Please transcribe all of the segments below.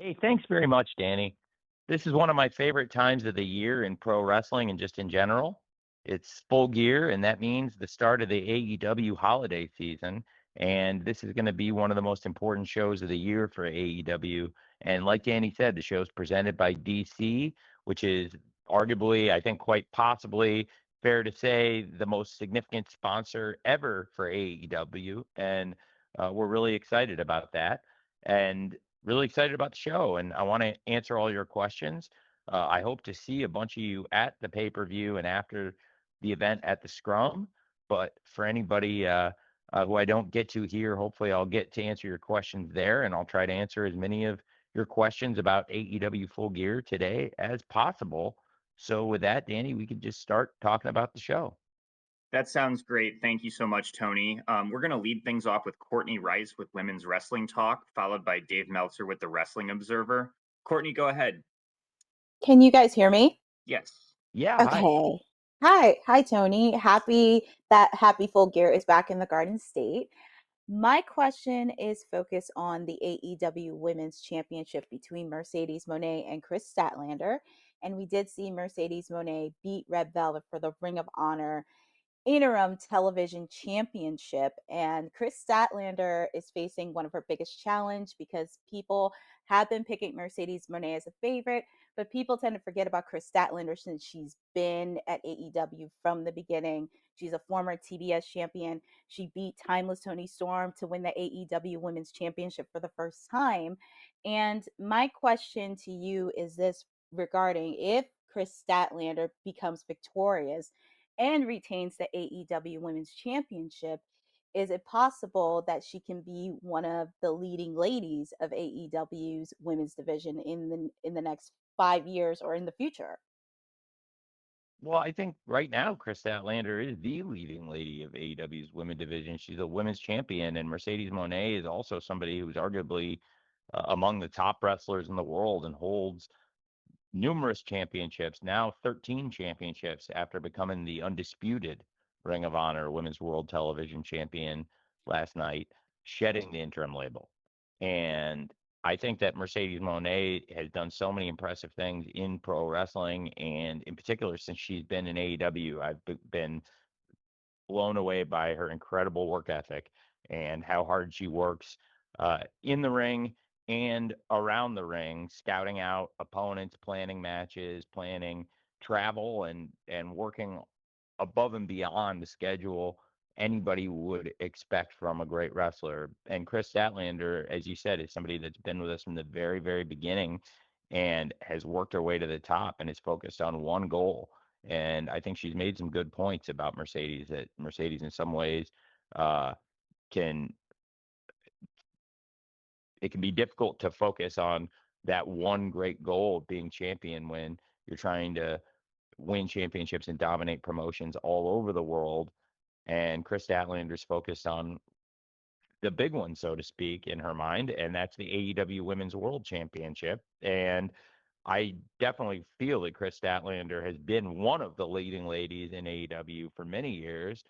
Hey, thanks very much, Danny. This is one of my favorite times of the year in pro wrestling and just in general. It's full gear, and that means the start of the AEW holiday season. And this is going to be one of the most important shows of the year for AEW. And like Danny said, the show's presented by DC, which is arguably, I think, quite possibly fair to say, the most significant sponsor ever for AEW. And we're really excited about that. And really excited about the show, and I want to answer all your questions. I hope to see a bunch of you at the pay-per-view and after the event at the Scrum. But for anybody who I don't get to here, hopefully I'll get to answer your questions there, and I'll try to answer as many of your questions about AEW Full Gear today as possible. So with that, Danny, we could just start talking about the show. That sounds great. Thank you so much, Tony. We're going to lead things off with Courtney Rice with Women's Wrestling Talk, followed by Dave Meltzer with The Wrestling Observer. Courtney, go ahead. Can you guys hear me? Yes. Yeah, hi. Okay. Hi, Tony. Happy Full Gear is back in the Garden State. My question is focused on the AEW Women's Championship between Mercedes Moné and Chris Statlander. And we did see Mercedes Moné beat Red Velvet for the Ring of Honor interim television championship. And Chris Statlander is facing one of her biggest challenge because people have been picking Mercedes Moné as a favorite, but people tend to forget about Chris Statlander since she's been at AEW from the beginning. She's a former TBS champion. She beat Timeless Tony Storm to win the AEW Women's Championship for the first time. And my question to you is this regarding if Chris Statlander becomes victorious and retains the AEW Women's Championship, is it possible that she can be one of the leading ladies of AEW's women's division in the next 5 years or in the future? Well, I think right now Chris Statlander is the leading lady of AEW's women division. She's a women's champion, and Mercedes Moné is also somebody who's arguably among the top wrestlers in the world and holds numerous championships, now 13 championships after becoming the undisputed Ring of Honor Women's World Television Champion last night, shedding the interim label. And I think that Mercedes Moné has done so many impressive things in pro wrestling, and in particular, since she's been in AEW, I've been blown away by her incredible work ethic and how hard she works in the ring and around the ring, scouting out opponents, planning matches, planning travel, and working above and beyond the schedule anybody would expect from a great wrestler. And Chris Statlander, as you said, is somebody that's been with us from the very, very beginning and has worked her way to the top and is focused on one goal. And I think she's made some good points about Mercedes, that Mercedes in some ways uh, can it can be difficult to focus on that one great goal of being champion when you're trying to win championships and dominate promotions all over the world. And Chris Statlander's focused on the big one, so to speak, in her mind, and that's the AEW Women's World Championship. And I definitely feel that Chris Statlander has been one of the leading ladies in AEW for many years.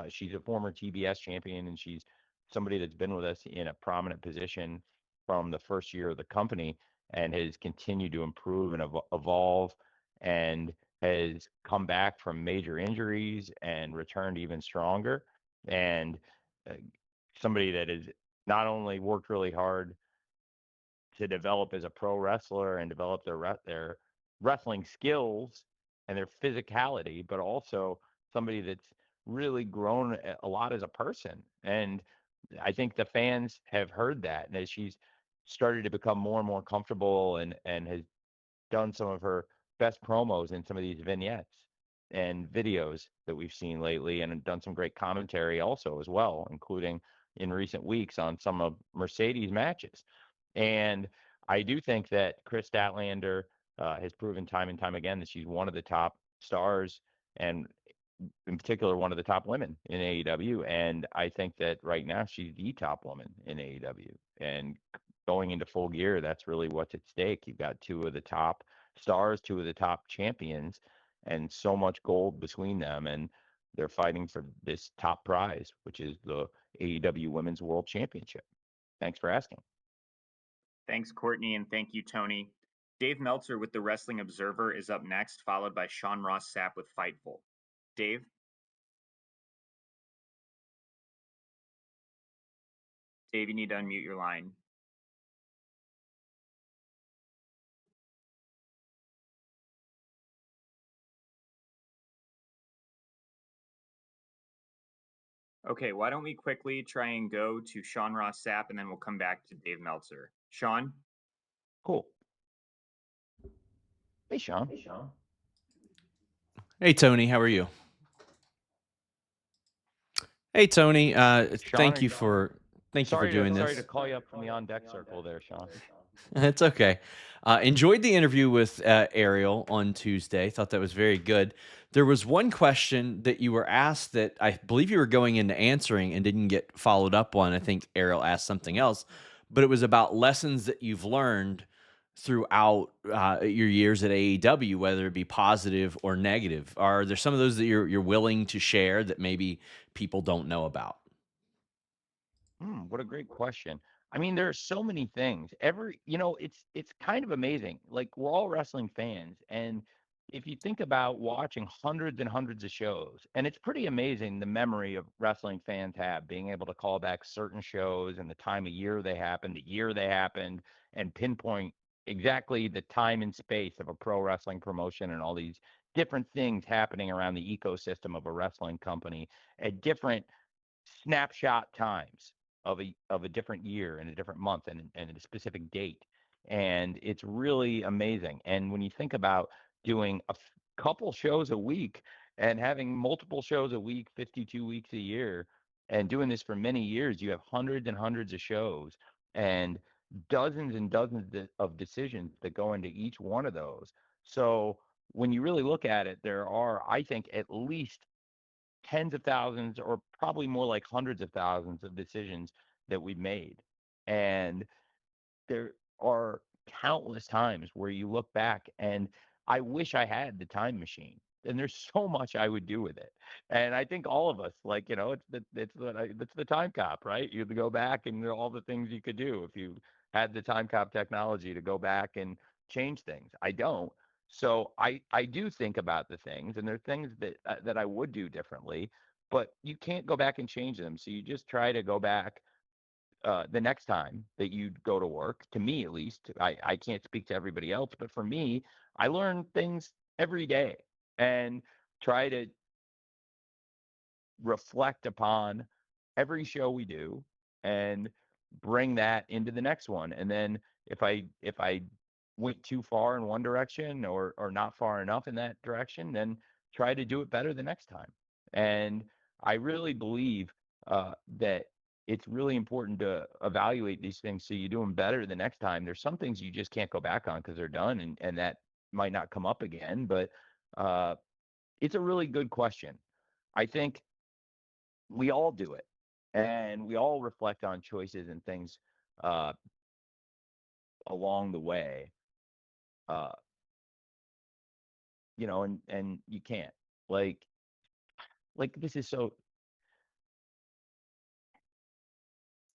She's a former TBS champion, and she's somebody that's been with us in a prominent position from the first year of the company and has continued to improve and evolve and has come back from major injuries and returned even stronger. And uh, somebody that has not only worked really hard to develop as a pro wrestler and develop their wrestling skills and their physicality, but also somebody that's really grown a lot as a person. And I think the fans have heard that, and as she's started to become more and more comfortable and has done some of her best promos in some of these vignettes and videos that we've seen lately, and done some great commentary also as well, including in recent weeks on some of Mercedes matches. And I do think that Chris Statlander has proven time and time again that she's one of the top stars, and in particular one of the top women in AEW. And I think that right now she's the top woman in AEW. And going into Full Gear, that's really what's at stake. You've got two of the top stars, two of the top champions, and so much gold between them. And they're fighting for this top prize, which is the AEW Women's World Championship. Thanks for asking. Thanks, Courtney, and thank you, Tony. Dave Meltzer with the Wrestling Observer is up next, followed by Sean Ross Sapp with Fightful. Dave? Dave, you need to unmute your line. Okay, why don't we quickly try and go to Sean Ross Sapp, and then we'll come back to Dave Meltzer. Sean? Cool. Hey, Sean. Hey, Tony, how are you? Hey, Tony. Thank you for doing this. Sorry to call you up from the on deck circle there, Sean. It's okay. Enjoyed the interview with Ariel on Tuesday. Thought that was very good. There was one question that you were asked that I believe you were going into answering and didn't get followed up on. I think Ariel asked something else, but it was about lessons that you've learned throughout your years at AEW, whether it be positive or negative. Are there some of those that you're willing to share that maybe people don't know about? What a great question. I mean, there are so many things. It's kind of amazing. Like we're all wrestling fans, and if you think about watching hundreds and hundreds of shows, and it's pretty amazing the memory of wrestling fans have, being able to call back certain shows and the time of year they happened, the year they happened, and pinpoint exactly the time and space of a pro wrestling promotion and all these different things happening around the ecosystem of a wrestling company at different snapshot times of a different year and a different month and a specific date. And it's really amazing. And when you think about doing couple shows a week and having multiple shows a week, 52 weeks a year, and doing this for many years, you have hundreds and hundreds of shows and dozens and dozens of decisions that go into each one of those. So when you really look at it, there are, I think, at least tens of thousands or probably more like hundreds of thousands of decisions that we've made. And there are countless times where you look back and I wish I had the time machine. And there's so much I would do with it. And I think all of us, like, it's the time cop, right? You go back and there are all the things you could do if you had the time cop technology to go back and change things. I don't. So I do think about the things, and there are things that I would do differently, but you can't go back and change them. So you just try to go back the next time that you go to work. To me, at least, I can't speak to everybody else, but for me, I learn things every day and try to reflect upon every show we do and bring that into the next one. And then if I went too far in one direction or not far enough in that direction, then try to do it better the next time. And I really believe that it's really important to evaluate these things so you do them better the next time. There's some things you just can't go back on because they're done, and that might not come up again. But it's a really good question. I think we all do it, and we all reflect on choices and things uh, along the way. Uh, and you can't like this is so.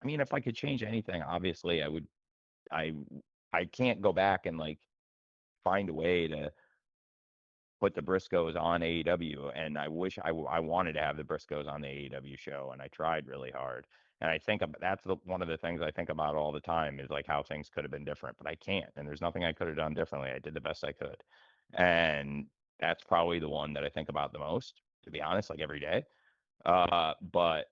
I mean, if I could change anything, obviously I would. I I can't go back and like find a way to put the Briscoes on AEW, and I wish I wanted to have the Briscoes on the AEW show, and I tried really hard. And I think that's one of the things I think about all the time is like how things could have been different, but I can't, and there's nothing I could have done differently. I did the best I could, and that's probably the one that I think about the most, to be honest, like every day. But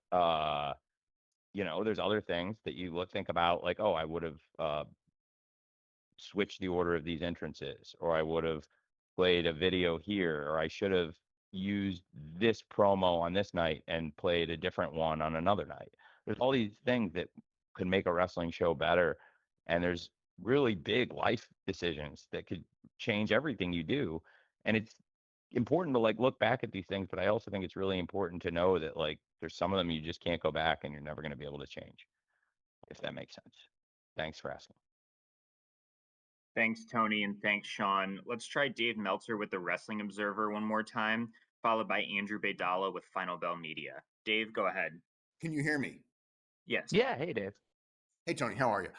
there's other things that you think about, like, oh, I would have switch the order of these entrances, or I would have played a video here, or I should have used this promo on this night and played a different one on another night. There's all these things that could make a wrestling show better, and there's really big life decisions that could change everything you do. And it's important to like look back at these things, but I also think it's really important to know that like there's some of them you just can't go back and you're never going to be able to change, if that makes sense. Thanks for asking. Thanks, Tony, and thanks, Sean. Let's try Dave Meltzer with the Wrestling Observer one more time, followed by Andrew Baydala with Final Bell Media. Dave, go ahead. Can you hear me? Yes. Yeah. Hey, Dave. Hey, Tony, how are you?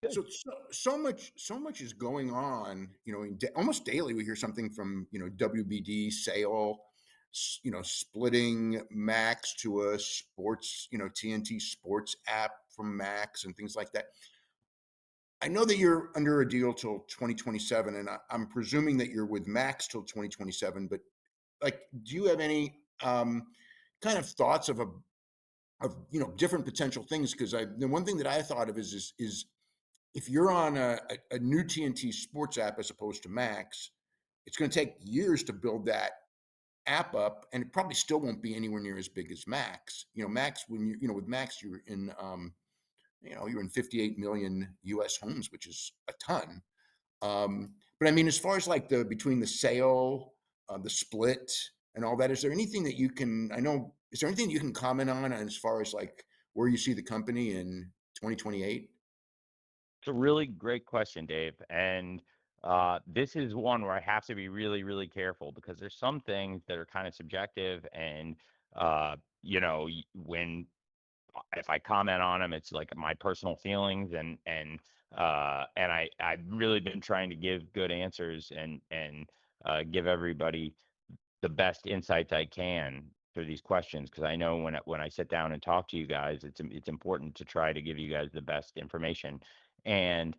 So much is going on. Almost daily we hear something from WBD sale, splitting Max to a sports, TNT sports app from Max and things like that. I know that you're under a deal till 2027, and I'm presuming that you're with Max till 2027. But do you have any kind of thoughts of different potential things? Because the one thing that I thought of is if you're on a new TNT sports app as opposed to Max, it's going to take years to build that app up, and it probably still won't be anywhere near as big as Max. Max, when with Max, you're in 58 million US homes, which is a ton. But I mean, as far as between the sale, the split, and all that, is there anything that you can? Is there anything you can comment on as far as where you see the company in 2028? It's a really great question, Dave. And this is one where I have to be really, really careful because there's some things that are kind of subjective. And, when if I comment on them, it's like my personal feelings. I've really been trying to give good answers and give everybody the best insights I can for these questions because I know when I sit down and talk to you guys, it's important to try to give you guys the best information. And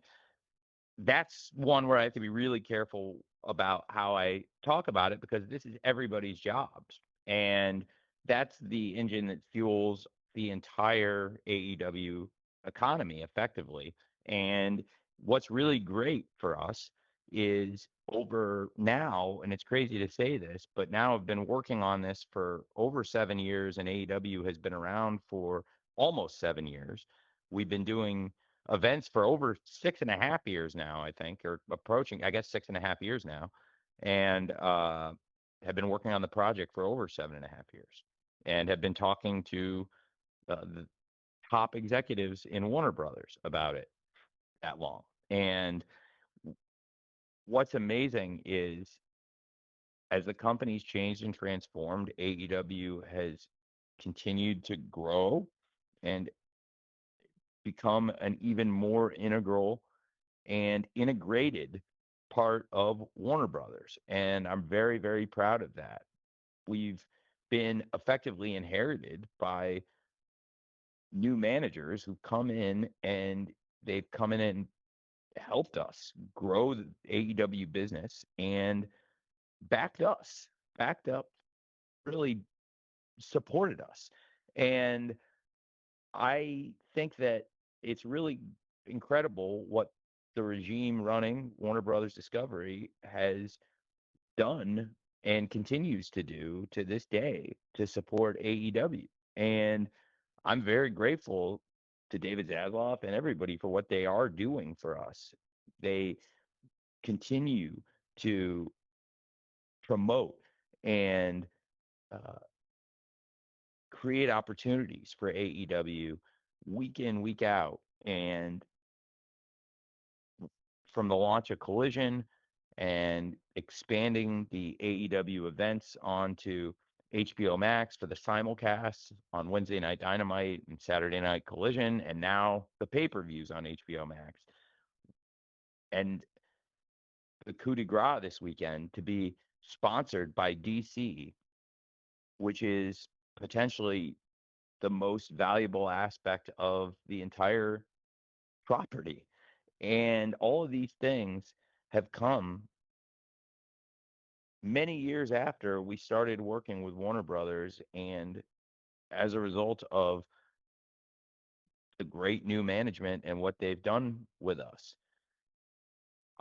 that's one where I have to be really careful about how I talk about it because this is everybody's jobs. And that's the engine that fuels the entire AEW economy effectively. And what's really great for us is over now, and it's crazy to say this, but now I've been working on this for over 7 years, and AEW has been around for almost 7 years. We've been doing events for over 6.5 years now, I think, or approaching, I guess, 6.5 years now, and have been working on the project for over 7.5 years, and have been talking to the top executives in Warner Brothers about it that long. And what's amazing is as the company's changed and transformed, AEW has continued to grow and become an even more integral and integrated part of Warner Brothers. And I'm very, very proud of that. We've been effectively inherited by new managers who come in and they've come in and helped us grow the AEW business and backed up, really supported us. And I think that it's really incredible what the regime running Warner Brothers Discovery has done and continues to do to this day to support AEW. And I'm very grateful to David Zasloff and everybody for what they are doing for us. They continue to promote and uh, create opportunities for AEW week in, week out. And from the launch of Collision and expanding the AEW events onto HBO Max for the simulcasts on Wednesday Night Dynamite and Saturday Night Collision, and now the pay-per-views on HBO Max. And the coup de grace this weekend to be sponsored by DC, which is potentially the most valuable aspect of the entire property. And all of these things have come many years after we started working with Warner Brothers, and as a result of the great new management and what they've done with us.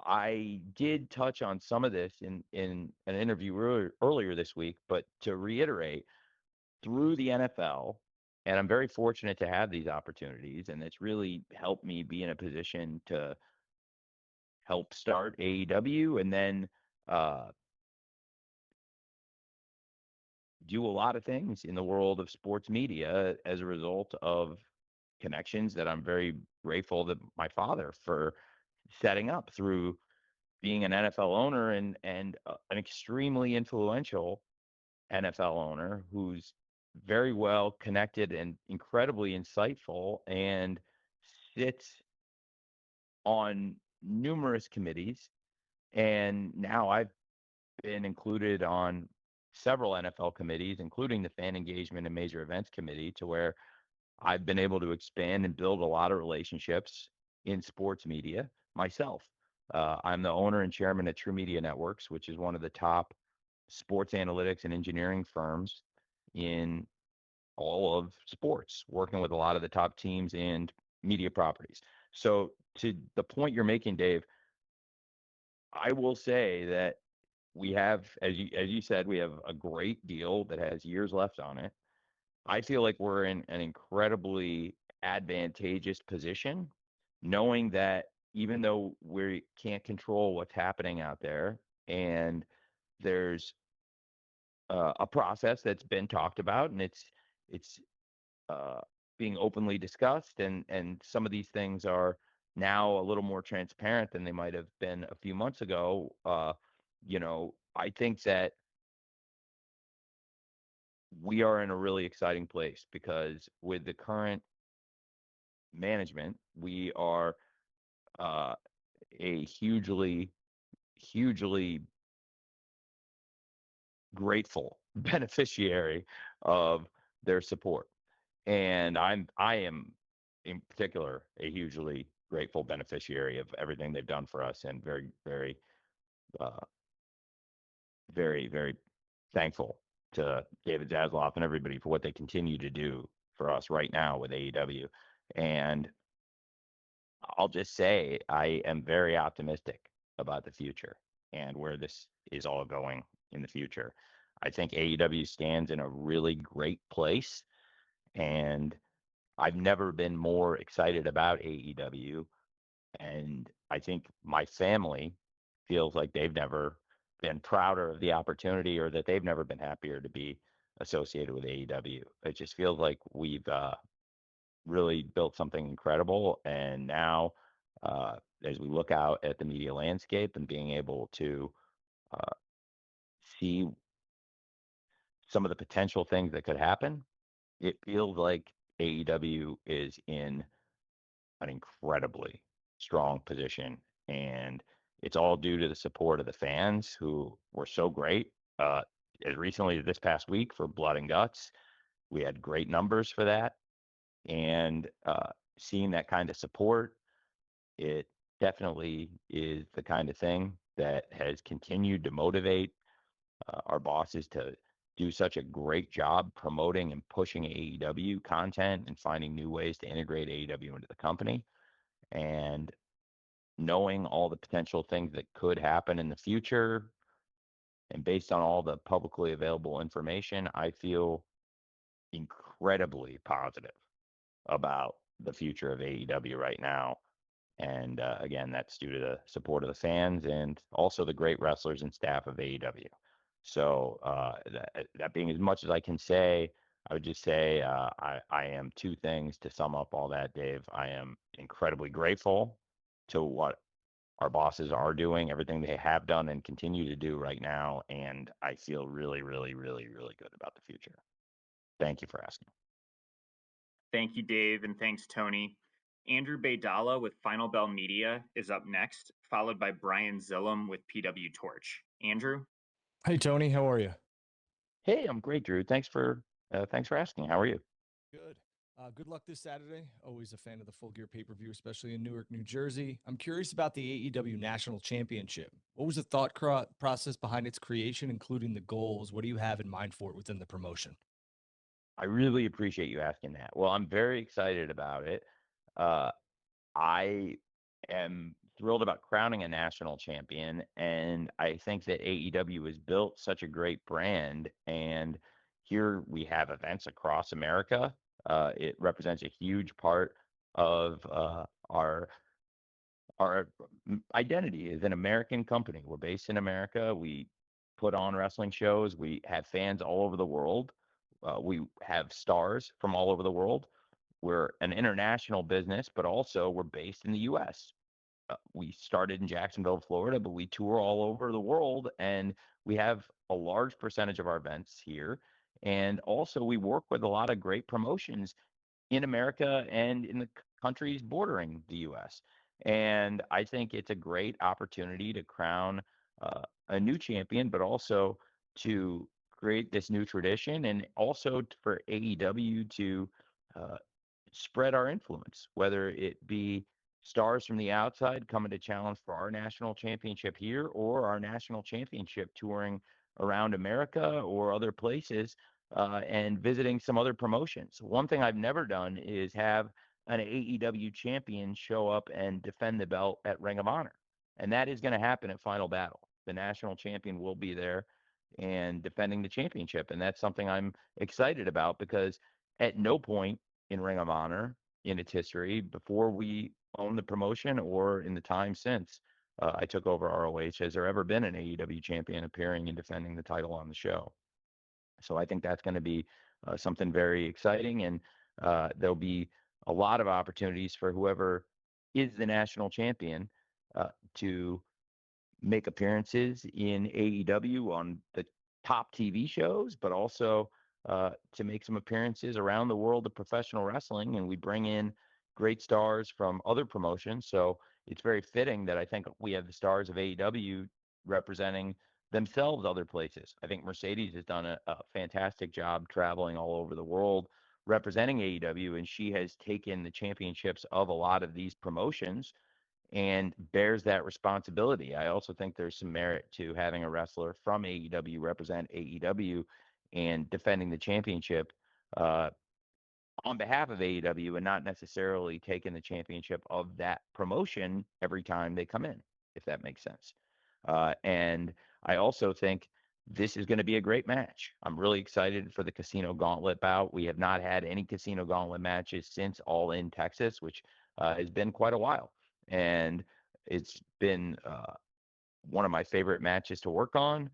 I did touch on some of this in an interview earlier this week, but to reiterate, through the NFL, and I'm very fortunate to have these opportunities, and it's really helped me be in a position to help start AEW and then uh, do a lot of things in the world of sports media as a result of connections that I'm very grateful that my father for setting up through being an NFL owner and an extremely influential NFL owner who's very well connected and incredibly insightful and sits on numerous committees, and now I've been included on several NFL committees, including the Fan Engagement and Major Events Committee, to where I've been able to expand and build a lot of relationships in sports media myself. I'm the owner and chairman at True Media Networks, which is one of the top sports analytics and engineering firms in all of sports, working with a lot of the top teams and media properties. So, to the point you're making, Dave, I will say that we have, as you said, we have a great deal that has years left on it. I feel like we're in an incredibly advantageous position, knowing that even though we can't control what's happening out there, and there's a process that's been talked about, and it's uh, being openly discussed, and some of these things are now a little more transparent than they might have been a few months ago. I think that we are in a really exciting place because with the current management, we are uh, a hugely grateful beneficiary of their support. And I am in particular a hugely grateful beneficiary of everything they've done for us, and uh, very thankful to David Zasloff and everybody for what they continue to do for us right now with AEW. And I'll just say I am very optimistic about the future and where this is all going in the future. I think AEW stands in a really great place, and I've never been more excited about AEW. And I think my family feels like they've never been prouder of the opportunity, or that they've never been happier to be associated with AEW. It just feels like we've really built something incredible. And now, uh, as we look out at the media landscape and being able to uh, see some of the potential things that could happen, it feels like AEW is in an incredibly strong position. And it's all due to the support of the fans who were so great. As recently as this past week for Blood and Guts, we had great numbers for that. And seeing that kind of support, it definitely is the kind of thing that has continued to motivate our bosses to do such a great job promoting and pushing AEW content and finding new ways to integrate AEW into the company. And knowing all the potential things that could happen in the future, and based on all the publicly available information, I feel incredibly positive about the future of AEW right now. And again, that's due to the support of the fans and also the great wrestlers and staff of AEW. So that being as much as I can say, I would just say I am two things to sum up all that, Dave. I am incredibly grateful to what our bosses are doing, everything they have done and continue to do right now. And I feel really good about the future. Thank you for asking. Thank you, Dave, and thanks, Tony. Andrew Baydala with Final Bell Media is up next, followed by Brian Zillum with PW Torch. Andrew? Hey, Tony, how are you? Hey, I'm great, Drew. Thanks for asking. How are you? Good. Good luck this Saturday. Always a fan of the Full Gear pay-per-view, especially in Newark, New Jersey. I'm curious about the AEW National Championship. What was the thought process behind its creation, including the goals? What do you have in mind for it within the promotion? I really appreciate you asking that. Well, I'm very excited about it. Uh, I am thrilled about crowning a national champion, and I think that AEW has built such a great brand. And here we have events across America. It represents a huge part of our identity as an American company. We're based in America. We put on wrestling shows. We have fans all over the world. We have stars from all over the world. We're an international business, but also we're based in the U.S. We started in Jacksonville, Florida, but we tour all over the world, and we have a large percentage of our events here. And also, we work with a lot of great promotions in America and in the countries bordering the U.S. And I think it's a great opportunity to crown a new champion, but also to create this new tradition, and also for AEW to uh, spread our influence, whether it be stars from the outside coming to challenge for our national championship here, or our national championship touring around America or other places, and visiting some other promotions. One thing I've never done is have an AEW champion show up and defend the belt at Ring of Honor. And that is going to happen at Final Battle. The national champion will be there and defending the championship. And that's something I'm excited about, because at no point in Ring of Honor in its history, before we owned the promotion or in the time since I took over ROH, has there ever been an AEW champion appearing and defending the title on the show. So I think that's going to be something very exciting, and there'll be a lot of opportunities for whoever is the national champion to make appearances in AEW on the top TV shows, but also to make some appearances around the world of professional wrestling. And we bring in great stars from other promotions. So it's very fitting that I think we have the stars of AEW representing themselves other places. I think Mercedes has done a fantastic job traveling all over the world representing AEW, and she has taken the championships of a lot of these promotions and bears that responsibility. I also think there's some merit to having a wrestler from AEW represent AEW and defending the championship uh, on behalf of AEW, and not necessarily taking the championship of that promotion every time they come in, if that makes sense. And I also think this is going to be a great match. I'm really excited for the Casino Gauntlet bout. We have not had any Casino Gauntlet matches since All In Texas, which has been quite a while. And it's been one of my favorite matches to work on.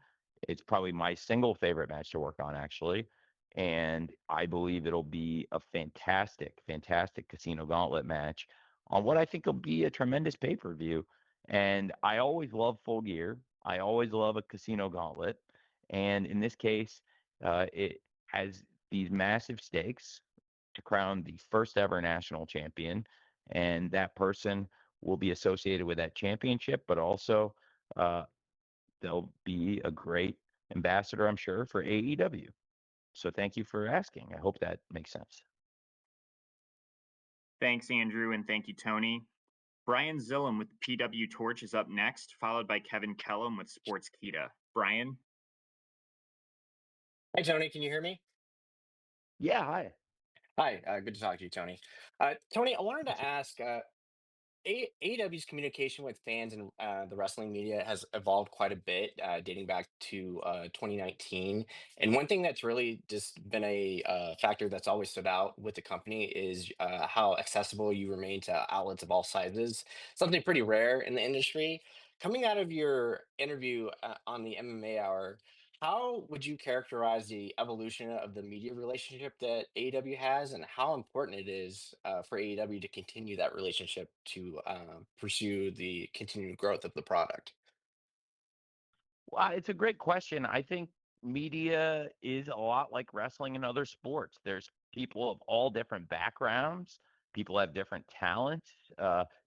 It's probably my single favorite match to work on, actually. And I believe it'll be a fantastic, fantastic Casino Gauntlet match on what I think will be a tremendous pay per view. And I always love Full Gear. I always love a Casino Gauntlet. And in this case, it has these massive stakes to crown the first ever national champion. And that person will be associated with that championship, but also uh, they'll be a great ambassador, I'm sure, for AEW. So thank you for asking. I hope that makes sense. Thanks, Andrew, and thank you, Tony. Brian Zillum with PW Torch is up next, followed by Kevin Kellum with Sports Kita. Brian? Hi, Tony. Can you hear me? Yeah, hi. Hi. Good to talk to you, Tony. Tony, I wanted to ask. AEW's communication with fans and the wrestling media has evolved quite a bit, dating back to 2019. And one thing that's really just been a factor that's always stood out with the company is how accessible you remain to outlets of all sizes. Something pretty rare in the industry. Coming out of your interview on the MMA Hour, how would you characterize the evolution of the media relationship that AEW has, and how important it is for AEW to continue that relationship to pursue the continued growth of the product? Well, it's a great question. I think media is a lot like wrestling and other sports. There's people of all different backgrounds, people have different talents,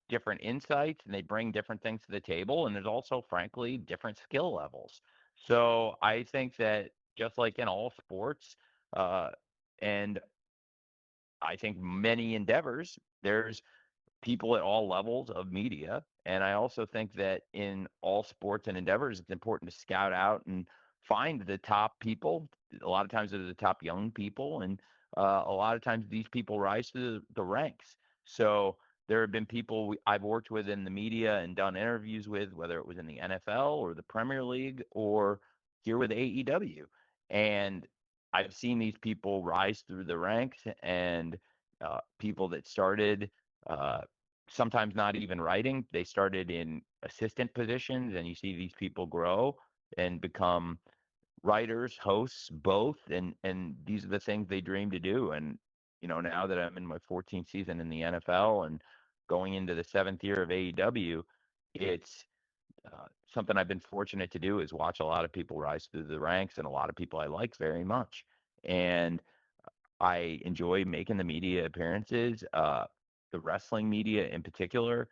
different insights, and they bring different things to the table. And there's also, frankly, different skill levels. So I think that just like in all sports, uh, and I think many endeavors, there's people at all levels of media. And I also think that in all sports and endeavors, it's important to scout out and find the top people. A lot of times they're the top young people, and a lot of times these people rise to the ranks. So there have been people I've worked with in the media and done interviews with, whether it was in the NFL or the Premier League or here with AEW. And I've seen these people rise through the ranks, and people that started uh, sometimes not even writing. They started in assistant positions, and you see these people grow and become writers, hosts, both. And these are the things they dream to do. And now that I'm in my 14th season in the NFL and going into the 7th year of AEW, it's something I've been fortunate to do, is watch a lot of people rise through the ranks, and a lot of people I like very much. And I enjoy making the media appearances, the wrestling media in particular.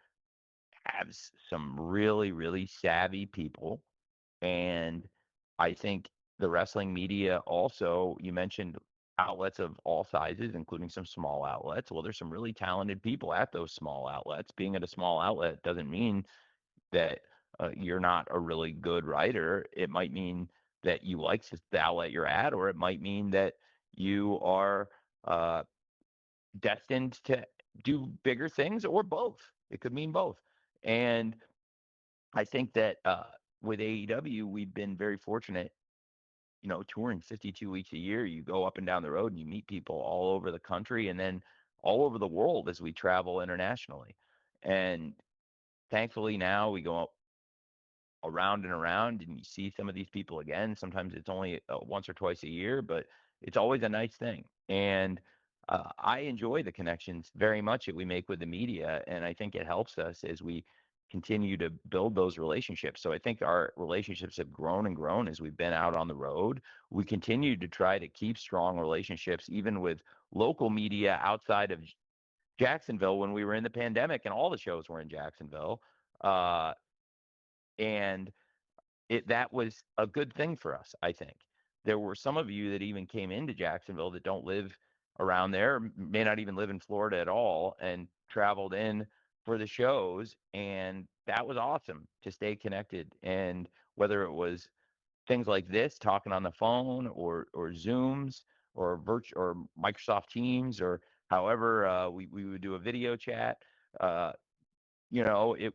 has some really, really savvy people. And I think the wrestling media also, you mentioned outlets of all sizes, including some small outlets. Well, there's some really talented people at those small outlets. Being at a small outlet doesn't mean that you're not a really good writer. It might mean that you like the outlet you're at, or it might mean that you are uh, destined to do bigger things, or both. It could mean both. And I think that with AEW, we've been very fortunate, touring 52 weeks a year. You go up and down the road and you meet people all over the country and then all over the world as we travel internationally. And thankfully now we go around and around and you see some of these people again. Sometimes it's only once or twice a year, but it's always a nice thing. And I enjoy the connections very much that we make with the media. And I think it helps us as we continue to build those relationships. So I think our relationships have grown and grown as we've been out on the road. We continue to try to keep strong relationships, even with local media outside of Jacksonville when we were in the pandemic and all the shows were in Jacksonville. And that was a good thing for us, I think. There were some of you that even came into Jacksonville that don't live around there, may not even live in Florida at all, and traveled in for the shows. And that was awesome to stay connected. And whether it was things like this, talking on the phone, or Zooms, or or Microsoft Teams, or however we would do a video chat, it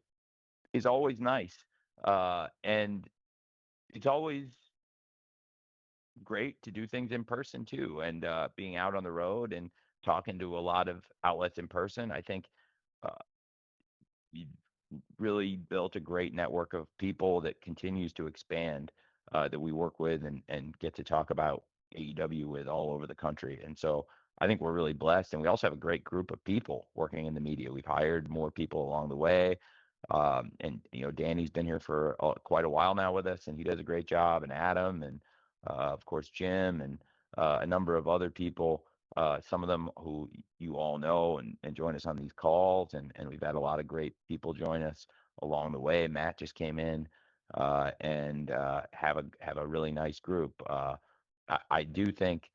is always nice. And it's always great to do things in person too, and being out on the road and talking to a lot of outlets in person. I think uh, you really built a great network of people that continues to expand, that we work with and get to talk about AEW with all over the country. And so I think we're really blessed, and we also have a great group of people working in the media. We've hired more people along the way. And Danny's been here for quite a while now with us, and he does a great job. And Adam, and of course Jim, and a number of other people. Some of them who you all know and join us on these calls, and we've had a lot of great people join us along the way. Matt just came in, and have a really nice group. I do think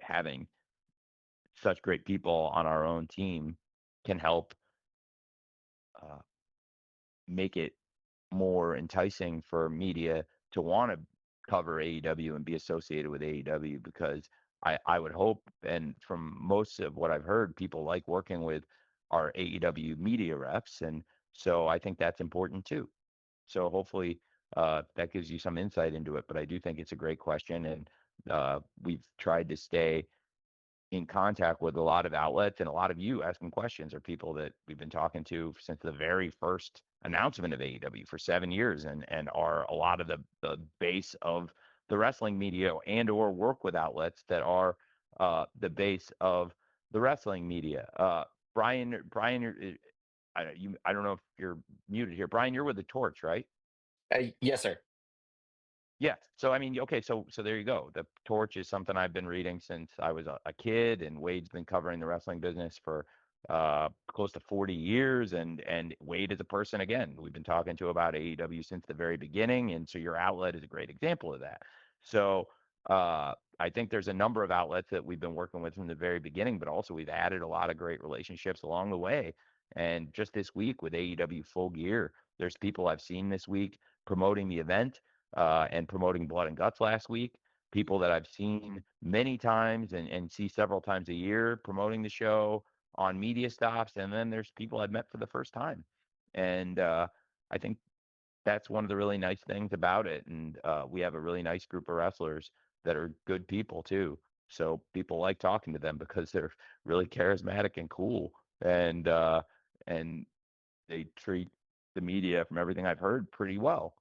having such great people on our own team can help uh, make it more enticing for media to want to cover AEW and be associated with AEW, because I would hope, and from most of what I've heard, people like working with our AEW media reps. And so I think that's important too. So hopefully that gives you some insight into it. But I do think it's a great question. And we've tried to stay in contact with a lot of outlets, and a lot of you asking questions are people that we've been talking to since the very first announcement of AEW for 7 years, and are a lot of the base of the wrestling media, and or work with outlets that are the base of the wrestling media. Brian, I don't know if you're muted here. Brian, you're with the Torch, right? Yes, sir. Yeah. So I mean, okay, so there you go. The Torch is something I've been reading since I was a kid, and Wade's been covering the wrestling business for close to 40 years. And Wade is a person, again, we've been talking to about AEW since the very beginning, and so your outlet is a great example of that. So I think there's a number of outlets that we've been working with from the very beginning, but also we've added a lot of great relationships along the way. And just this week with AEW Full Gear, there's people I've seen this week promoting the event, and promoting Blood and Guts last week. People that I've seen many times and see several times a year promoting the show on media stops. And then there's people I've met for the first time. And I think that's one of the really nice things about it. And we have a really nice group of wrestlers that are good people too. So people like talking to them because they're really charismatic and cool. And they treat the media, from everything I've heard, pretty well.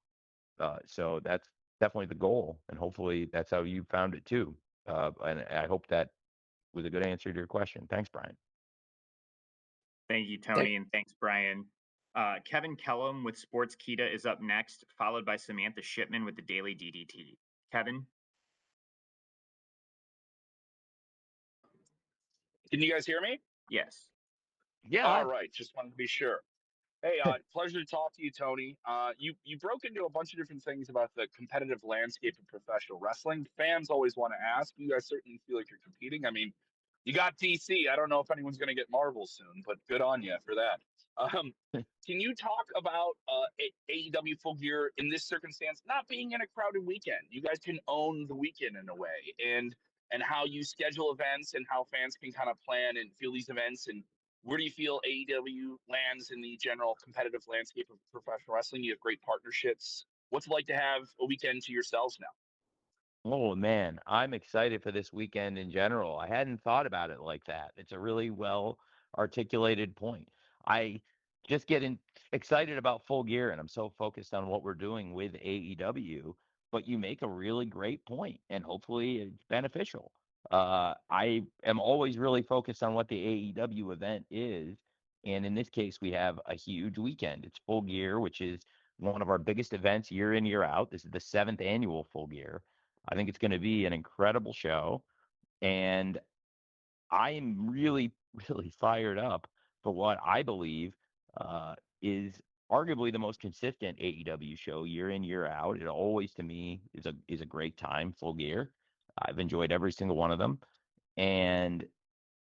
So that's definitely the goal, and hopefully that's how you found it too. And I hope that was a good answer to your question. Thanks, Brian. Thank you, Thank- Tony, and thanks, Brian. Kevin Kellum with Sportskeeda is up next, followed by Samantha Shipman with the Daily DDT. Kevin? Can you guys hear me? Yes. Yeah. All right. Just wanted to be sure. Hey, pleasure to talk to you, Tony. You broke into a bunch of different things about the competitive landscape of professional wrestling. Fans always want to ask. You guys certainly feel like you're competing. I mean, you got DC. I don't know if anyone's going to get Marvel soon, but good on you for that. Um, can you talk about AEW Full Gear in this circumstance, not being in a crowded weekend? You guys can own the weekend in a way, and how you schedule events and how fans can kind of plan and feel these events, and where do you feel AEW lands in the general competitive landscape of professional wrestling? You have great partnerships. What's it like to have a weekend to yourselves now? Oh man, I'm excited for this weekend in general. I hadn't thought about it like that. It's a really well articulated point. I just get excited about Full Gear, and I'm so focused on what we're doing with AEW, but you make a really great point, and hopefully it's beneficial. I am always really focused on what the AEW event is, and in this case, we have a huge weekend. It's Full Gear, which is one of our biggest events year in, year out. This is the 7th annual Full Gear. I think it's going to be an incredible show. And I am really, really fired up for what I believe is arguably the most consistent AEW show year in, year out. It always, to me, is a great time, Full Gear. I've enjoyed every single one of them. And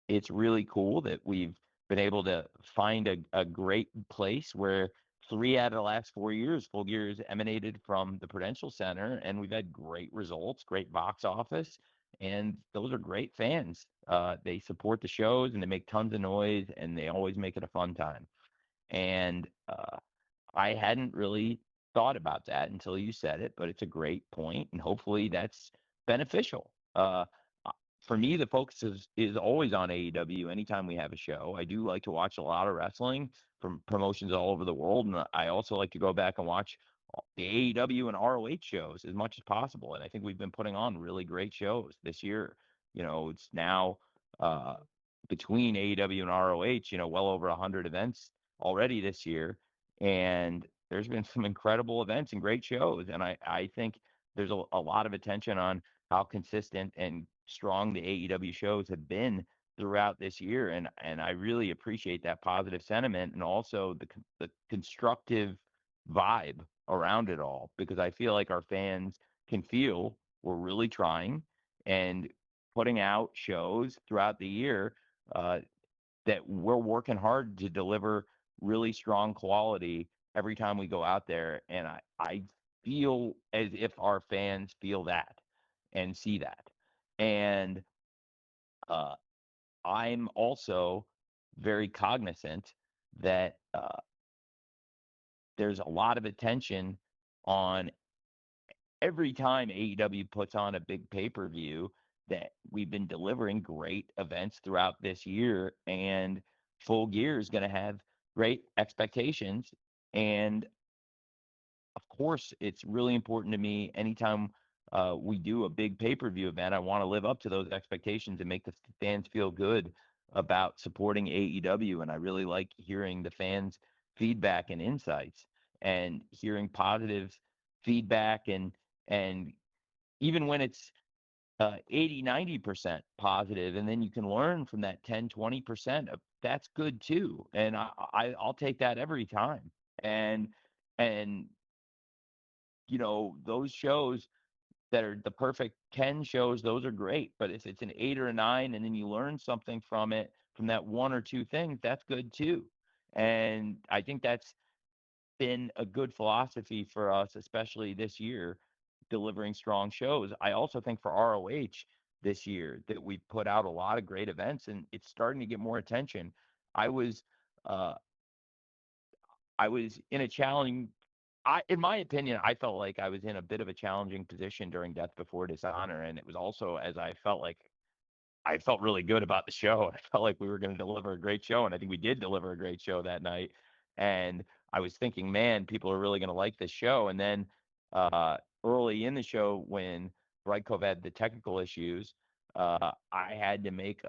it's really cool that we've been able to find a great place where 3 out of the last 4 years, Full Gear has emanated from the Prudential Center, and we've had great results, great box office, and those are great fans. They support the shows and they make tons of noise, and they always make it a fun time. And I hadn't really thought about that until you said it, but it's a great point, and hopefully that's beneficial. Uh, for me, the focus is always on AEW anytime we have a show. I do like to watch a lot of wrestling from promotions all over the world, and I also like to go back and watch the AEW and ROH shows as much as possible. And I think we've been putting on really great shows this year. It's now uh, between AEW and ROH, well over 100 events already this year, and there's been some incredible events and great shows. And I think there's a lot of attention on how consistent and strong the AEW shows have been throughout this year. And I really appreciate that positive sentiment, and also the constructive vibe around it all, because I feel like our fans can feel we're really trying and putting out shows throughout the year, uh, that we're working hard to deliver really strong quality every time we go out there. And I feel as if our fans feel that and see that. And uh, I'm also very cognizant that there's a lot of attention on every time AEW puts on a big pay-per-view, that we've been delivering great events throughout this year, and Full Gear is going to have great expectations. And of course, it's really important to me anytime we do a big pay-per-view event. I want to live up to those expectations and make the fans feel good about supporting AEW. And I really like hearing the fans' feedback and insights, and hearing positive feedback, and even when it's 80, 90% positive, and then you can learn from that 10, 20%, that's good too. And I'll take that every time. And those shows that are the perfect 10 shows, those are great. But if it's an 8 or a 9, and then you learn something from it, from that one or two things, that's good too. And I think that's been a good philosophy for us, especially this year, delivering strong shows. I also think for ROH this year that we put out a lot of great events, and it's starting to get more attention. I was uh, I was in a challenging. In my opinion, I felt like I was in a bit of a challenging position during Death Before Dishonor, and it was also as I felt really good about the show. I felt like we were going to deliver a great show, and I think we did deliver a great show that night. And I was thinking, man, people are really going to like this show. And then early in the show, when Brightcove had the technical issues, I had to make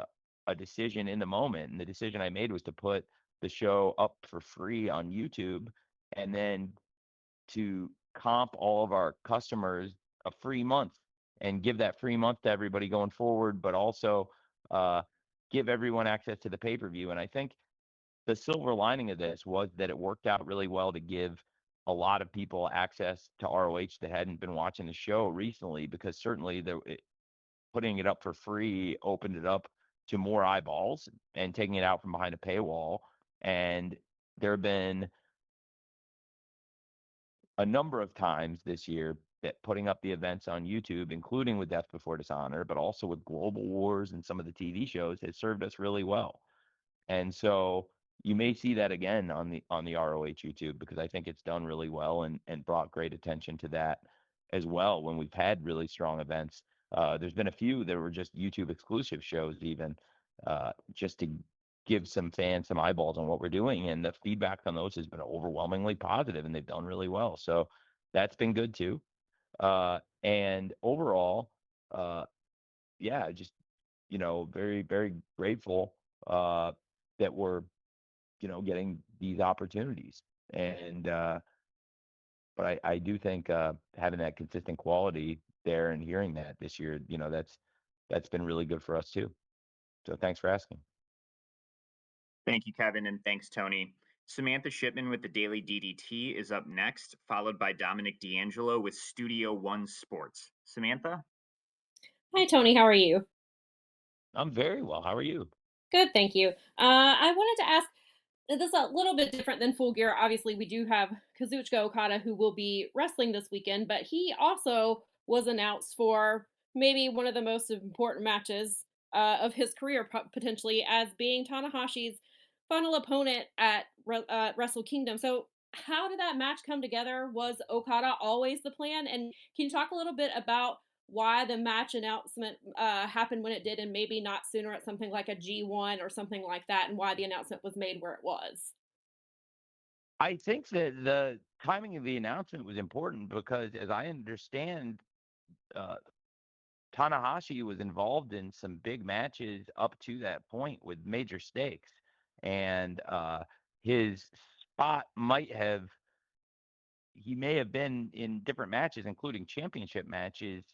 a decision in the moment. And the decision I made was to put the show up for free on YouTube, and then to comp all of our customers a free month, and give that free month to everybody going forward, but also uh, give everyone access to the pay-per-view. And I think the silver lining of this was that it worked out really well to give a lot of people access to ROH that hadn't been watching the show recently, because certainly putting it up for free opened it up to more eyeballs and taking it out from behind a paywall. And there have been a number of times this year that putting up the events on YouTube, including with Death Before Dishonor, but also with Global Wars and some of the TV shows, has served us really well. And so you may see that again on the ROH YouTube, because I think it's done really well and brought great attention to that as well when we've had really strong events. There's been a few that were just YouTube exclusive shows, even just to give some fans some eyeballs on what we're doing, and the feedback on those has been overwhelmingly positive, and they've done really well. So that's been good too. And overall, yeah, just very, very grateful that we're getting these opportunities. And but I do think having that consistent quality there and hearing that this year, that's been really good for us too. So thanks for asking. Thank you, Kevin, and thanks, Tony. Samantha Shipman with the Daily DDT is up next, followed by Dominic D'Angelo with Studio One Sports. Samantha? Hi, Tony. How are you? I'm very well. How are you? Good, thank you. I wanted to ask, this is a little bit different than Full Gear. Obviously, we do have Kazuchika Okada, who will be wrestling this weekend, but he also was announced for maybe one of the most important matches of his career, potentially, as being Tanahashi's final opponent at Wrestle Kingdom. So, how did that match come together? Was Okada always the plan? And can you talk a little bit about why the match announcement happened when it did, and maybe not sooner at something like a G1 or something like that, and why the announcement was made where it was? I think that the timing of the announcement was important because, as I understand, uh, Tanahashi was involved in some big matches up to that point with major stakes, and his spot he may have been in different matches, including championship matches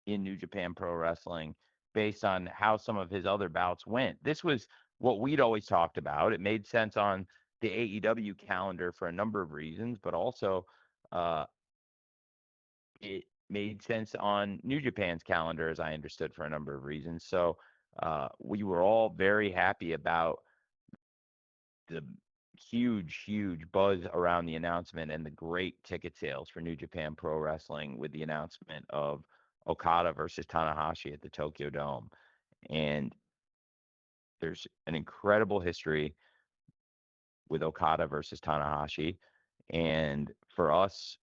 in New Japan Pro Wrestling, based on how some of his other bouts went. This was what we'd always talked about. It made sense on the AEW calendar for a number of reasons, but also uh, it made sense on New Japan's calendar, as I understood, for a number of reasons. So we were all very happy about the huge, huge buzz around the announcement and the great ticket sales for New Japan Pro Wrestling with the announcement of Okada versus Tanahashi at the Tokyo Dome. And there's an incredible history with Okada versus Tanahashi. And for us,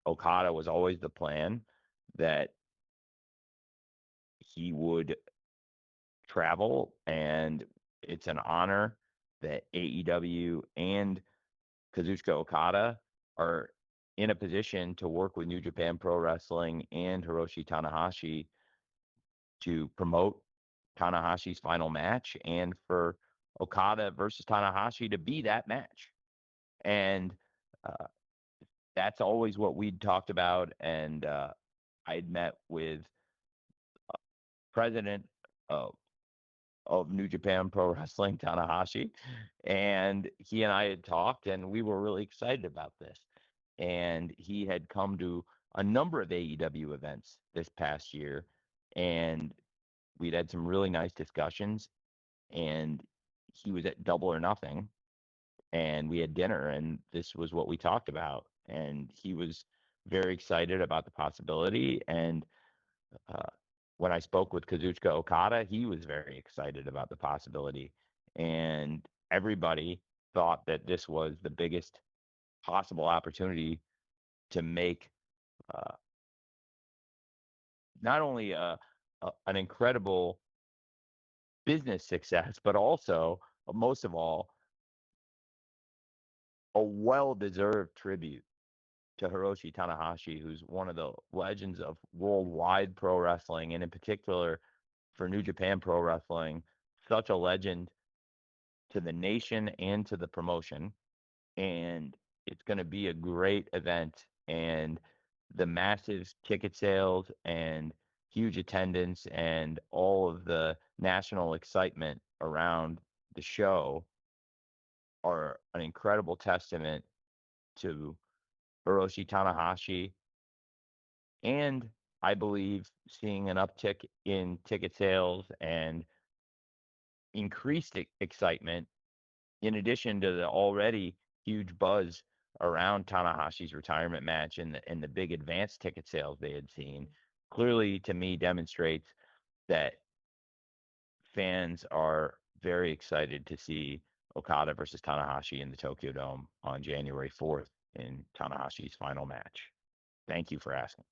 Okada was always the plan that he would travel, and it's an honor that AEW and Kazuchika Okada are in a position to work with New Japan Pro Wrestling and Hiroshi Tanahashi to promote Tanahashi's final match, and for Okada versus Tanahashi to be that match. And uh, that's always what we'd talked about. And I'd met with president of New Japan Pro Wrestling, Tanahashi, and he and I had talked, and we were really excited about this. And he had come to a number of AEW events this past year, and we'd had some really nice discussions. And he was at Double or Nothing, and we had dinner, and this was what we talked about. And he was very excited about the possibility. And uh, when I spoke with Kazuchika Okada, he was very excited about the possibility. And everybody thought that this was the biggest possible opportunity to make uh, not only an incredible business success, but also, most of all, a well-deserved tribute to Hiroshi Tanahashi, who's one of the legends of worldwide pro wrestling, and in particular for New Japan Pro Wrestling, such a legend to the nation and to the promotion. And it's going to be a great event. And the massive ticket sales and huge attendance and all of the national excitement around the show are an incredible testament to Hiroshi Tanahashi, and I believe seeing an uptick in ticket sales and increased excitement in addition to the already huge buzz around Tanahashi's retirement match and the big advanced ticket sales they had seen, clearly to me demonstrates that fans are very excited to see Okada versus Tanahashi in the Tokyo Dome on January 4th in Tanahashi's final match. Thank you for asking.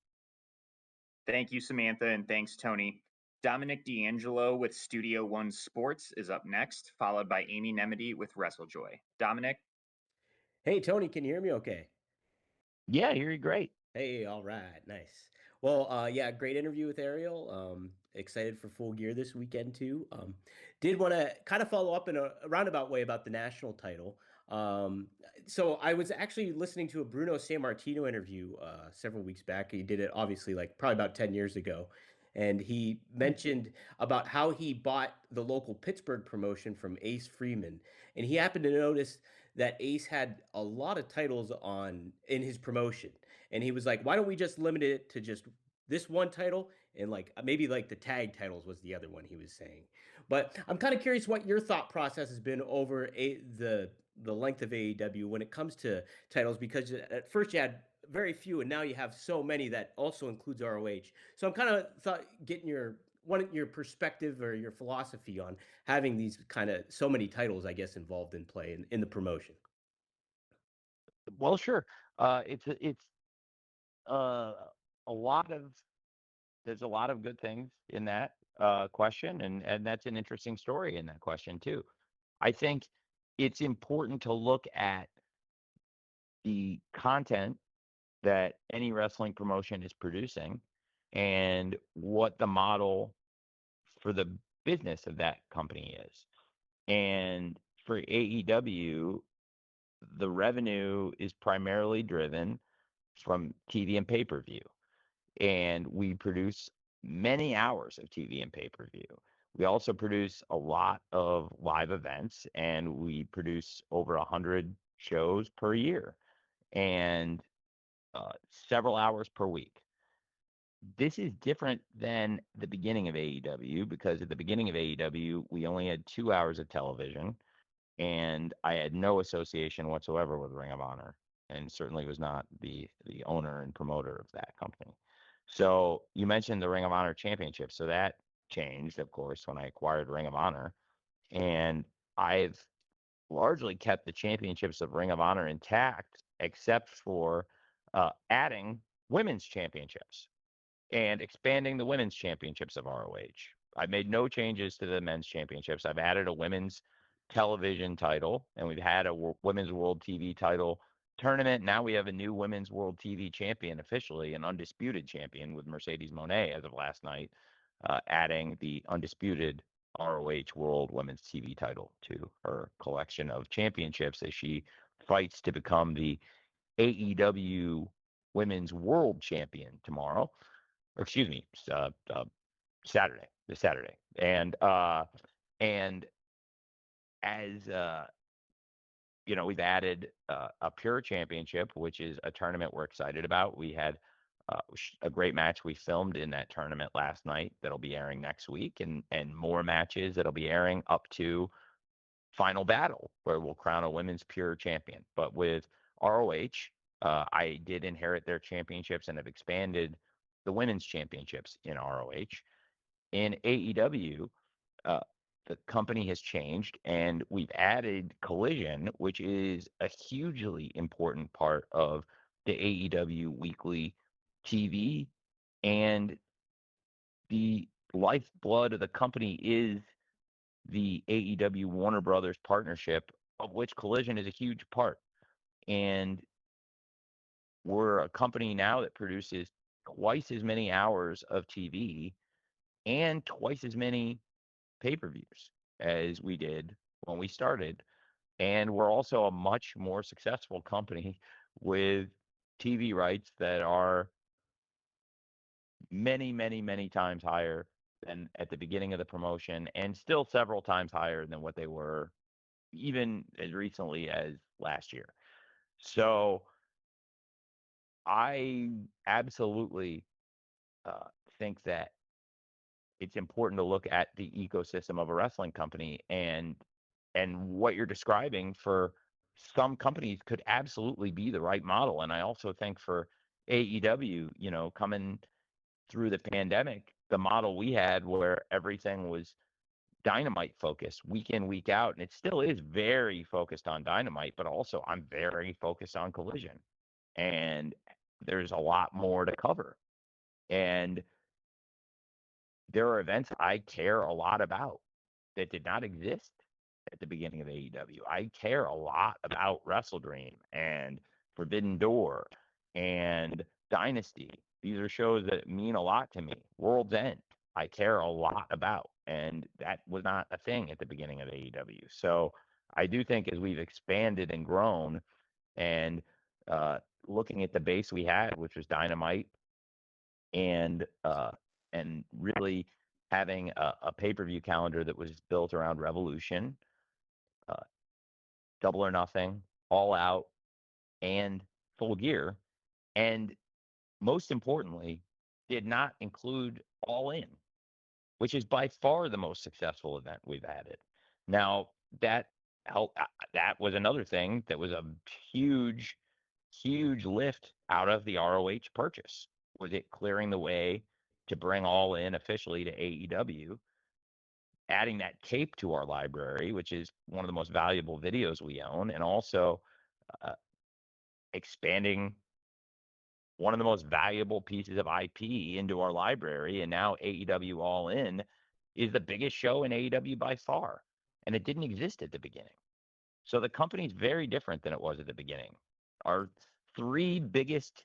Thank you, Samantha, and thanks, Tony. Dominic D'Angelo with Studio One Sports is up next, followed by Amy Nemedy with WrestleJoy. Dominic? Hey, Tony, can you hear me okay? Yeah, you're great. Hey, all right, nice. Well, yeah, great interview with Ariel. Excited for Full Gear this weekend too. Did want to kind of follow up in a roundabout way about the national title. Um, so I was actually listening to a Bruno Sammartino interview several weeks back. He did it obviously like probably about 10 years ago. And he mentioned about how he bought the local Pittsburgh promotion from Ace Freeman. And he happened to notice that Ace had a lot of titles on in his promotion, and he was like, why don't we just limit it to just this one title, and like maybe like the tag titles was the other one he was saying. But I'm kind of curious what your thought process has been over the length of AEW when it comes to titles, because at first you had very few and now you have so many that also includes ROH. So I'm kind of thought getting your perspective or your philosophy on having these kind of so many titles, I guess, involved in play in the promotion. Well, sure. It's uh, a lot of there's a lot of good things in that question, and that's an interesting story in that question too. I think it's important to look at the content that any wrestling promotion is producing and what the model for the business of that company is. And for AEW, the revenue is primarily driven from TV and pay per view. And we produce many hours of TV and pay per view. We also produce a lot of live events, and we produce over 100 shows per year and several hours per week. This is different than the beginning of AEW because at the beginning of AEW, we only had 2 hours of television, and I had no association whatsoever with Ring of Honor, and certainly was not the owner and promoter of that company. So you mentioned the Ring of Honor Championship, so that changed, of course, when I acquired Ring of Honor, and I've largely kept the championships of Ring of Honor intact, except for adding women's championships and expanding the women's championships of ROH. I've made no changes to the men's championships. I've added a women's television title, and we've had a women's world TV title tournament. Now we have a new women's world TV champion, officially an undisputed champion with Mercedes Moné as of last night, adding the undisputed ROH World Women's TV title to her collection of championships as she fights to become the AEW Women's World Champion tomorrow, or excuse me, Saturday, this Saturday, and as we've added a Pure Championship, which is a tournament we're excited about. We had a great match we filmed in that tournament last night that'll be airing next week, and more matches that'll be airing up to Final Battle, where we'll crown a women's Pure Champion. But with ROH, I did inherit their championships and have expanded the women's championships in ROH. In AEW, uh, the company has changed, and we've added Collision, which is a hugely important part of the AEW weekly TV, and the lifeblood of the company is the AEW Warner Brothers partnership, of which Collision is a huge part. And we're a company now that produces twice as many hours of TV and twice as many pay-per-views as we did when we started. And we're also a much more successful company with TV rights that are many, many, many times higher than at the beginning of the promotion, and still several times higher than what they were even as recently as last year. So I absolutely think that it's important to look at the ecosystem of a wrestling company, and what you're describing for some companies could absolutely be the right model. And I also think for AEW, coming through the pandemic, the model we had where everything was Dynamite focused week in, week out, and it still is very focused on Dynamite, but also I'm very focused on Collision, and there's a lot more to cover. And there are events I care a lot about that did not exist at the beginning of AEW. I care a lot about Wrestle Dream and Forbidden Door and Dynasty. These are shows that mean a lot to me. World's End, I care a lot about. And that was not a thing at the beginning of AEW. So I do think as we've expanded and grown and looking at the base we had, which was Dynamite, and really having a pay-per-view calendar that was built around Revolution, uh, Double or Nothing, All Out, and Full Gear, and most importantly, did not include All In, which is by far the most successful event we've added. Now that that was another thing that was a huge, huge lift out of the ROH purchase. Was it clearing the way to bring All In officially to AEW, adding that tape to our library, which is one of the most valuable videos we own, and also uh, expanding one of the most valuable pieces of IP into our library. And now AEW All In is the biggest show in AEW by far. And it didn't exist at the beginning. So the company's very different than it was at the beginning. Our three biggest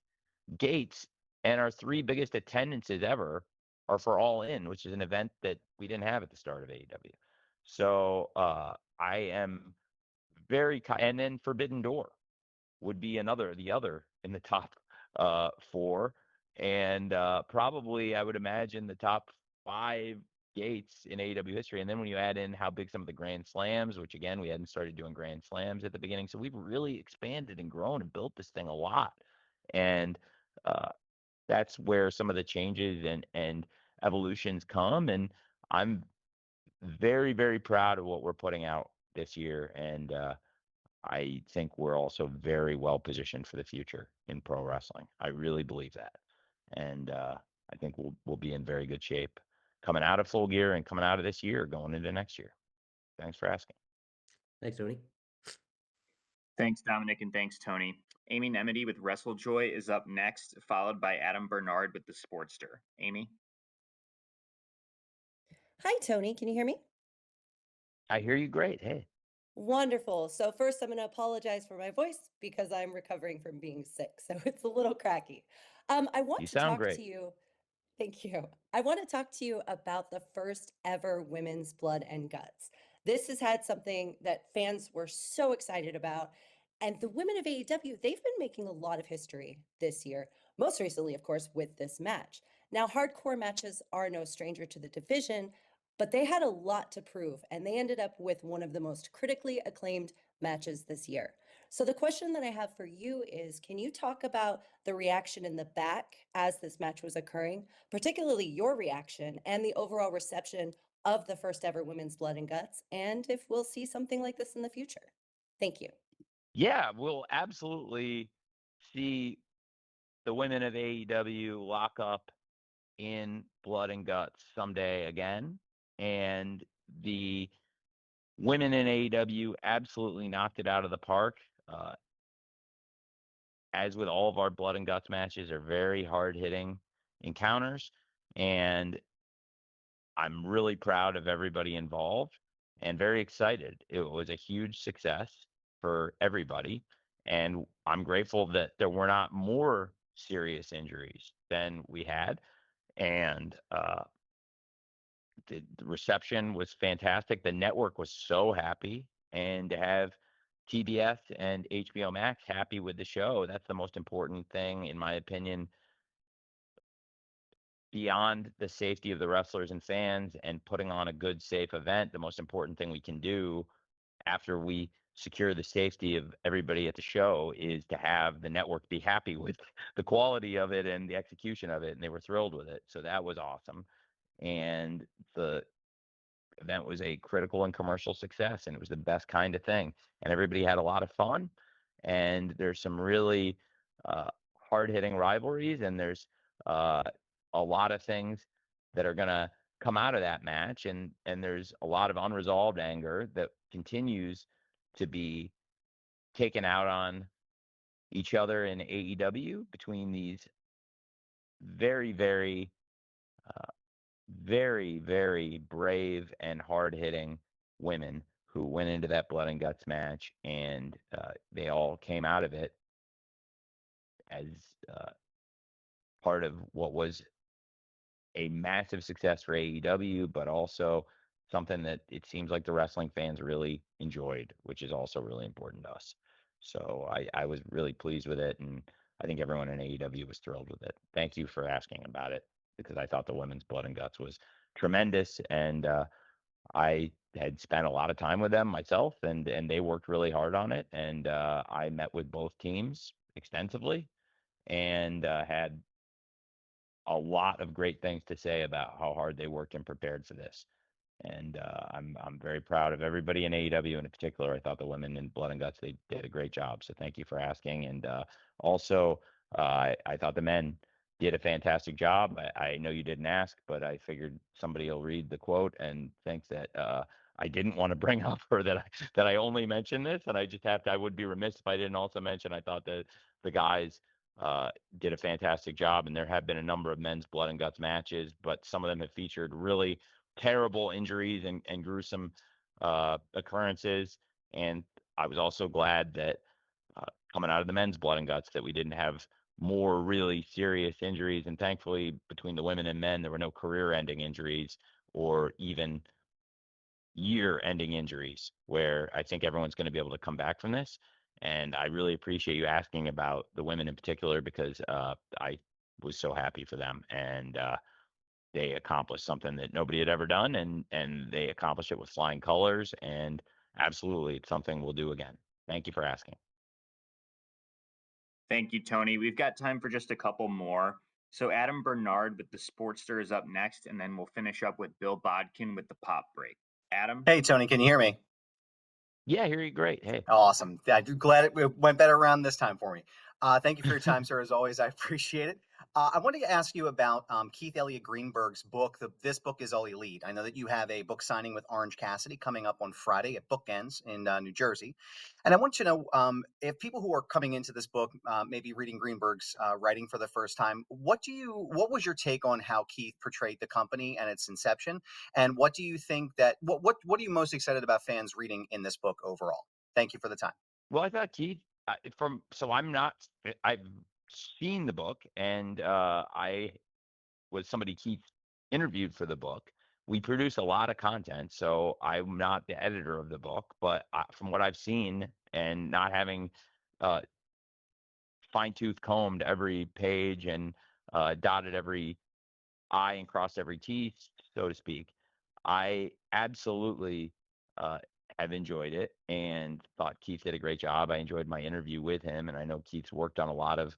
gates and our three biggest attendances ever are for All In, which is an event that we didn't have at the start of AEW. So I am and then Forbidden Door would be the other in the top four, and probably I would imagine the top five gates in AEW history. And then when you add in how big some of the Grand Slams, which again we hadn't started doing Grand Slams at the beginning, so we've really expanded and grown and built this thing a lot, and uh, that's where some of the changes and evolutions come. And I'm very, very proud of what we're putting out this year, and I think we're also very well positioned for the future in pro wrestling. I really believe that, and I think we'll be in very good shape coming out of Full Gear and coming out of this year, going into next year. Thanks for asking. Thanks, Tony. Thanks, Dominic, and thanks, Tony. Amy Nemedy with WrestleJoy is up next, followed by Adam Bernard with the Sportster. Amy? Hi, Tony. Can you hear me? I hear you great. Hey, Wonderful. So first, I'm going to apologize for my voice because I'm recovering from being sick, so it's a little cracky. I want you to sound talk great. to you. Thank you. I want to talk to you about the first ever Women's Blood and Guts. This has had something that fans were so excited about. And the women of AEW, they've been making a lot of history this year, most recently, of course, with this match. Now, hardcore matches are no stranger to the division, but they had a lot to prove, and they ended up with one of the most critically acclaimed matches this year. So the question that I have for you is, can you talk about the reaction in the back as this match was occurring, particularly your reaction and the overall reception of the first ever Women's Blood and Guts, and if we'll see something like this in the future? Thank you. Yeah, we'll absolutely see the women of AEW lock up in Blood and Guts someday again, and the women in AEW absolutely knocked it out of the park. As with all of our Blood and Guts matches, are very hard hitting encounters, and I'm really proud of everybody involved and very excited. It was a huge success for everybody, and I'm grateful that there were not more serious injuries than we had, and the reception was fantastic. The network was so happy, and to have TBS and HBO Max happy with the show, that's the most important thing, in my opinion, beyond the safety of the wrestlers and fans and putting on a good, safe event. The most important thing we can do after we secure the safety of everybody at the show, is to have the network be happy with the quality of it and the execution of it, and they were thrilled with it. So that was awesome. And the event was a critical and commercial success, and it was the best kind of thing. And everybody had a lot of fun. And there's some really hard-hitting rivalries, and there's a lot of things that are going to come out of that match, and there's a lot of unresolved anger that continues to be taken out on each other in AEW between these very, very very, very brave and hard-hitting women who went into that blood and guts match, and they all came out of it as part of what was a massive success for AEW, but also something that it seems like the wrestling fans really enjoyed, which is also really important to us. So I was really pleased with it, and I think everyone in AEW was thrilled with it. Thank you for asking about it, because I thought the women's blood and guts was tremendous, and I had spent a lot of time with them myself, and they worked really hard on it, and I met with both teams extensively, and had a lot of great things to say about how hard they worked and prepared for this. And I'm very proud of everybody in AEW, and in particular, I thought the women in Blood and Guts, they did a great job. So thank you for asking. And also, I thought the men did a fantastic job. I know you didn't ask, but I figured somebody will read the quote and think that I didn't want to bring up or that I only mentioned this, and I just have to. I would be remiss if I didn't also mention. I thought that the guys did a fantastic job, and there have been a number of men's blood and guts matches, but some of them have featured really terrible injuries and gruesome occurrences. And I was also glad that coming out of the men's blood and guts that we didn't have more really serious injuries. And thankfully, between the women and men, there were no career-ending injuries or even year-ending injuries, where I think everyone's going to be able to come back from this. And I really appreciate you asking about the women in particular, because I was so happy for them, and they accomplished something that nobody had ever done, and they accomplished it with flying colors. And absolutely, it's something we'll do again. Thank you for asking. Thank you, Tony. We've got time for just a couple more. So Adam Bernard with the Sportster is up next, and then we'll finish up with Bill Bodkin with the Pop Break. Adam? Hey, Tony, can you hear me? Yeah, I hear you great. Hey. Awesome. I'm glad it went better around this time for me. Thank you for your time, sir. As always, I appreciate it. I wanted to ask you about Keith Elliott Greenberg's book. This book is All Elite. I know that you have a book signing with Orange Cassidy coming up on Friday at Bookends in New Jersey. And I want you to know, if people who are coming into this book, maybe reading Greenberg's writing for the first time, what was your take on how Keith portrayed the company and its inception? And what do you think what are you most excited about fans reading in this book overall? Thank you for the time. Well, I thought Keith, I've seen the book, and I was somebody Keith interviewed for the book. We produce a lot of content, so I'm not the editor of the book, but from what I've seen, and not having fine-tooth combed every page and dotted every I and crossed every T, so to speak, I absolutely have enjoyed it and thought Keith did a great job. I enjoyed my interview with him, and I know Keith's worked on a lot of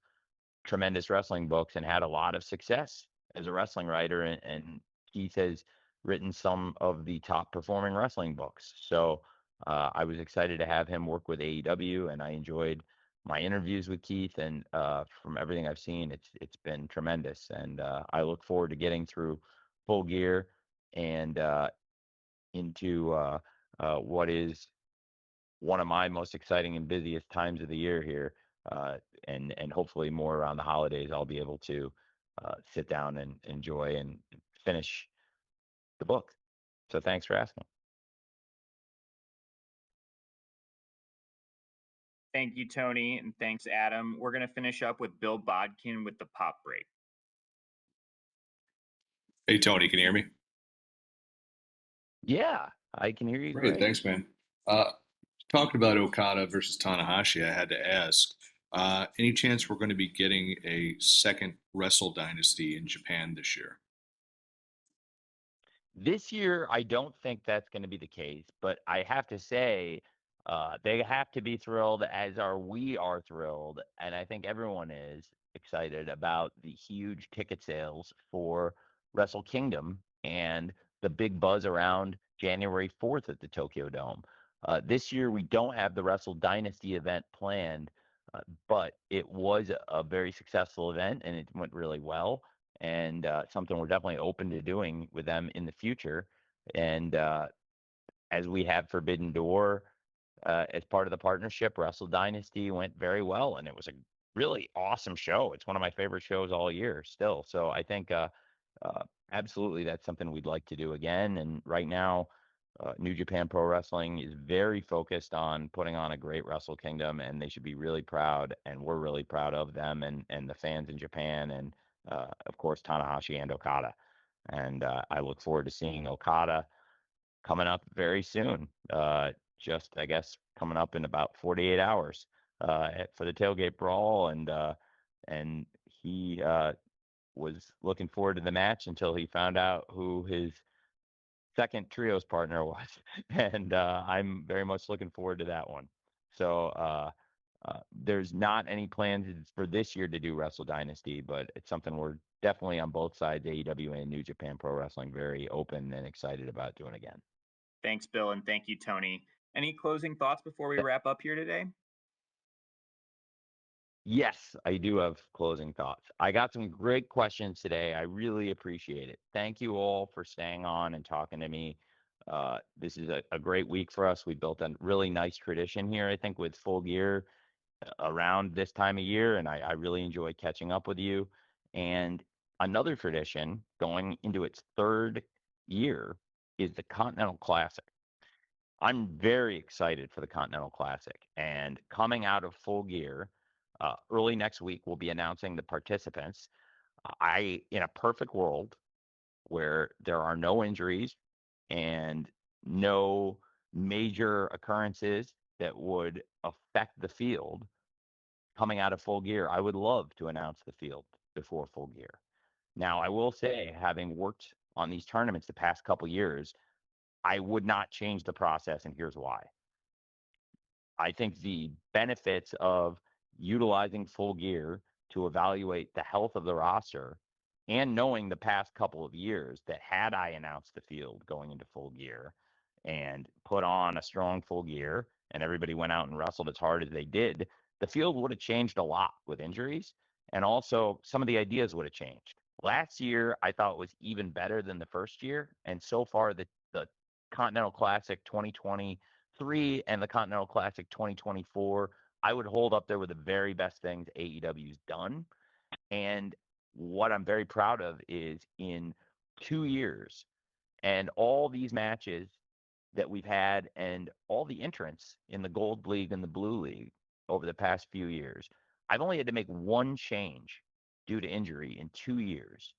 tremendous wrestling books and had a lot of success as a wrestling writer, and Keith has written some of the top performing wrestling books. So I was excited to have him work with AEW, and I enjoyed my interviews with Keith, and from everything I've seen, it's been tremendous. And I look forward to getting through Full Gear and into what is one of my most exciting and busiest times of the year here, and hopefully more around the holidays. I'll be able to sit down and enjoy and finish the book. So thanks for asking. Thank you, Tony, and thanks, Adam. We're going to finish up with Bill Bodkin with the Pop Break. Hey, Tony, can you hear me? Yeah, I can hear you. Great, thanks, man. Talking about Okada versus Tanahashi, I had to ask, any chance we're going to be getting a second Wrestle Dynasty in Japan this year? This year, I don't think that's going to be the case, but I have to say They have to be thrilled, as we are thrilled, and I think everyone is excited about the huge ticket sales for Wrestle Kingdom and the big buzz around January 4th at the Tokyo Dome. This year, we don't have the Wrestle Dynasty event planned, but it was a very successful event and it went really well, and something we're definitely open to doing with them in the future. And as we have Forbidden Door as part of the partnership, Wrestle Dynasty went very well, and it was a really awesome show. It's one of my favorite shows all year still. So I think absolutely that's something we'd like to do again. And right now, New Japan Pro Wrestling is very focused on putting on a great Wrestle Kingdom, and they should be really proud. And we're really proud of them and the fans in Japan, and of course Tanahashi and Okada. And I look forward to seeing Okada coming up very soon. Just I guess coming up in about 48 hours for the tailgate brawl, and he was looking forward to the match until he found out who his second trios partner was, and I'm very much looking forward to that one. So there's not any plans for this year to do Wrestle Dynasty, but it's something we're definitely on both sides, AEW and New Japan Pro Wrestling, very open and excited about doing again. Thanks, Bill, and thank you, Tony. Any closing thoughts before we wrap up here today? Yes, I do have closing thoughts. I got some great questions today. I really appreciate it. Thank you all for staying on and talking to me. This is a great week for us. We built a really nice tradition here, I think, with Full Gear around this time of year, and I really enjoy catching up with you. And another tradition going into its third year is the Continental Classic. I'm very excited for the Continental Classic, and coming out of Full Gear, early next week, we'll be announcing the participants. In a perfect world where there are no injuries and no major occurrences that would affect the field coming out of Full Gear, I would love to announce the field before Full Gear. Now, I will say, having worked on these tournaments the past couple years, I would not change the process, and here's why. I think the benefits of utilizing Full Gear to evaluate the health of the roster and knowing the past couple of years that had I announced the field going into Full Gear and put on a strong Full Gear and everybody went out and wrestled as hard as they did, the field would have changed a lot with injuries, and also some of the ideas would have changed. Last year, I thought was even better than the first year, and so far the Continental Classic 2023 and the Continental Classic 2024, I would hold up there with the very best things AEW's done. And what I'm very proud of is in 2 years and all these matches that we've had and all the entrants in the Gold League and the Blue League over the past few years, I've only had to make one change due to injury in 2 years.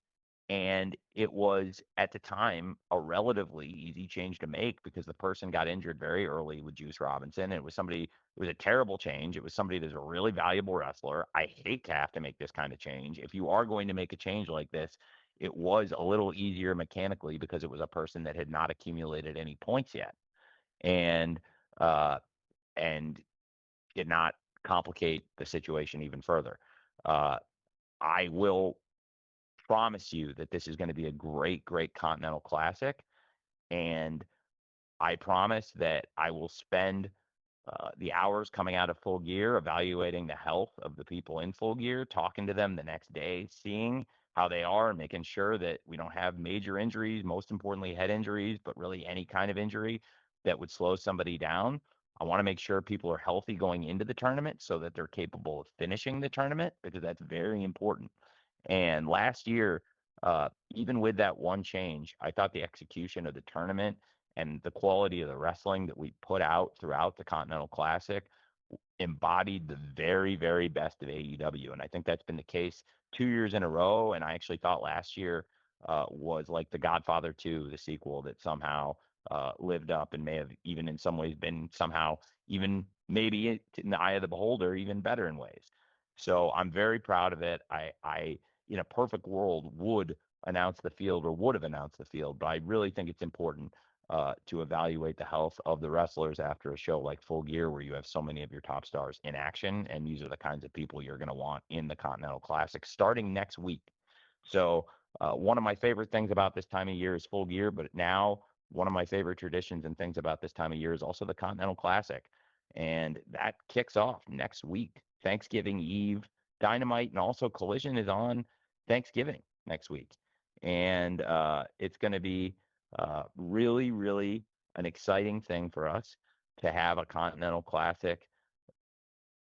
And it was, at the time, a relatively easy change to make because the person got injured very early with Juice Robinson. It was a terrible change. It was somebody that's a really valuable wrestler. I hate to have to make this kind of change. If you are going to make a change like this, it was a little easier mechanically because it was a person that had not accumulated any points yet. And and did not complicate the situation even further. I will promise you that this is going to be a great, great Continental Classic. And I promise that I will spend the hours coming out of Full Gear evaluating the health of the people in Full Gear, talking to them the next day, seeing how they are, and making sure that we don't have major injuries, most importantly, head injuries, but really any kind of injury that would slow somebody down. I want to make sure people are healthy going into the tournament so that they're capable of finishing the tournament, because that's very important. And last year, even with that one change, I thought the execution of the tournament and the quality of the wrestling that we put out throughout the Continental Classic embodied the very, very best of AEW. And I think that's been the case 2 years in a row. And I actually thought last year was like The Godfather 2, the sequel that somehow lived up and may have even in some ways been somehow even maybe in the eye of the beholder, even better in ways. So I'm very proud of it. I in a perfect world would announce the field or would have announced the field, but I really think it's important to evaluate the health of the wrestlers after a show like Full Gear, where you have so many of your top stars in action. And these are the kinds of people you're going to want in the Continental Classic starting next week. So, one of my favorite things about this time of year is Full Gear, but now one of my favorite traditions and things about this time of year is also the Continental Classic. And that kicks off next week, Thanksgiving Eve. Dynamite and also Collision is on Thanksgiving next week. And it's going to be really, really an exciting thing for us to have a Continental Classic.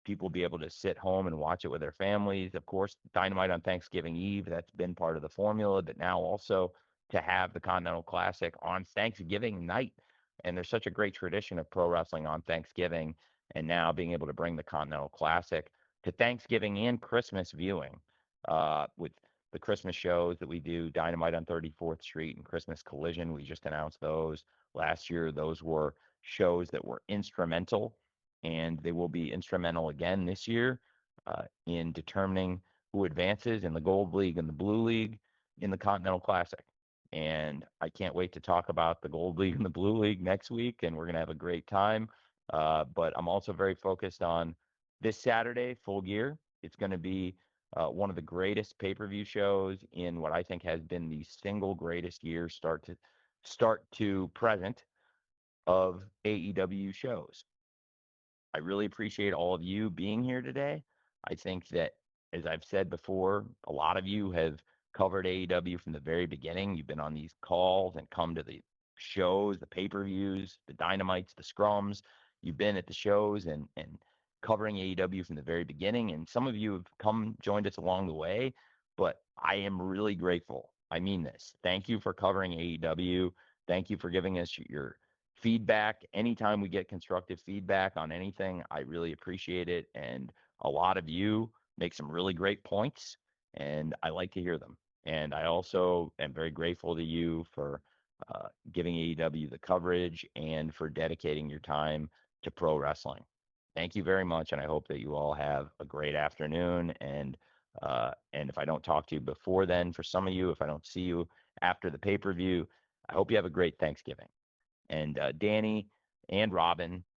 People be able to sit home and watch it with their families. Of course, Dynamite on Thanksgiving Eve, that's been part of the formula, but now also to have the Continental Classic on Thanksgiving night. And there's such a great tradition of pro wrestling on Thanksgiving, and now being able to bring the Continental Classic to Thanksgiving and Christmas viewing with the Christmas shows that we do, Dynamite on 34th Street and Christmas Collision. We just announced those last year. Those were shows that were instrumental, and they will be instrumental again this year in determining who advances in the Gold League and the Blue League in the Continental Classic. And I can't wait to talk about the Gold League and the Blue League next week, and we're going to have a great time. But I'm also very focused on this Saturday, Full Gear. It's going to be one of the greatest pay-per-view shows in what I think has been the single greatest year start to present of AEW shows. I really appreciate all of you being here today. I think that, as I've said before, a lot of you have covered AEW from the very beginning. You've been on these calls and come to the shows, the pay-per-views, the dynamites, the scrums. You've been at the shows and covering AEW from the very beginning. And some of you have joined us along the way, but I am really grateful. I mean this. Thank you for covering AEW. Thank you for giving us your feedback. Anytime we get constructive feedback on anything, I really appreciate it. And a lot of you make some really great points, and I like to hear them. And I also am very grateful to you for giving AEW the coverage and for dedicating your time to pro wrestling. Thank you very much, and I hope that you all have a great afternoon. And if I don't talk to you before then, for some of you, if I don't see you after the pay-per-view, I hope you have a great Thanksgiving. And Danny and Robin,